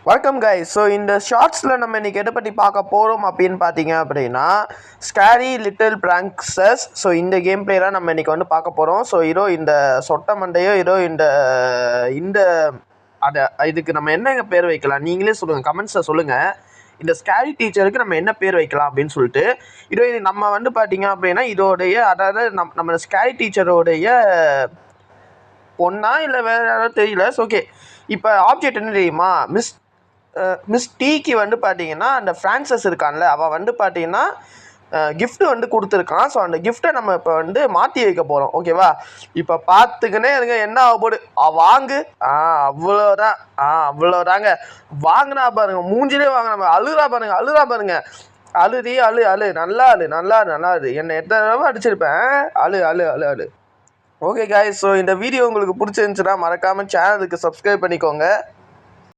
வணக்கம் guys. So இந்த ஷார்ட்ஸில் நம்ம இன்றைக்கி எதை பற்றி பார்க்க போகிறோம் அப்படின்னு பார்த்தீங்க அப்படின்னா ஸ்கேரி லிட்டில் பிராங்க்ஸஸ். ஸோ இந்த கேம் பிளேலாம் நம்ம இன்றைக்கி வந்து பார்க்க போகிறோம். ஸோ இதோ இந்த சொட்ட மண்டையோ இதோ இந்த இந்த அதை இதுக்கு நம்ம என்ன பேர் வைக்கலாம் நீங்களே சொல்லுங்கள், கமெண்ட்ஸில் சொல்லுங்கள். இந்த ஸ்கேரி டீச்சருக்கு நம்ம என்ன பேர் வைக்கலாம் அப்படின்னு சொல்லிட்டு இதோ இது நம்ம வந்து பார்த்தீங்க அப்படின்னா இதோடைய அதாவது நம்ம ஸ்கேரி டீச்சரோடைய பொண்ணா இல்லை வேறு யாராவது தெரியல. ஸோ ஓகே, இப்போ ஆப்ஜெக்ட் என்ன தெரியுமா, மிஸ் டீக்கு வந்து பார்த்தீங்கன்னா அந்த ஃப்ரான்சஸ் இருக்கான்ல, அவன் வந்து பார்த்தீங்கன்னா கிஃப்ட் வந்து கொடுத்துருக்கான். ஸோ அந்த கிஃப்ட்டை நம்ம இப்போ வந்து மாற்றி வைக்க போகிறோம். ஓகேவா? இப்போ பார்த்துக்கினே இருங்க என்ன ஆக போடு. வாங்கு. அவ்வளோதான். அவ்வளோதாங்க. வாங்கினா பாருங்க, மூஞ்சிலே வாங்கினா அழுறா பாருங்க, அழுதி அழு நல்லா அழு. என்னை எத்தனை தடவை அடிச்சிருப்பேன். அழு. ஓகே காய்ஸ், ஸோ இந்த வீடியோ உங்களுக்கு பிடிச்சிருந்துச்சுன்னா மறக்காமல் சேனலுக்கு சப்ஸ்கிரைப் பண்ணிக்கோங்க.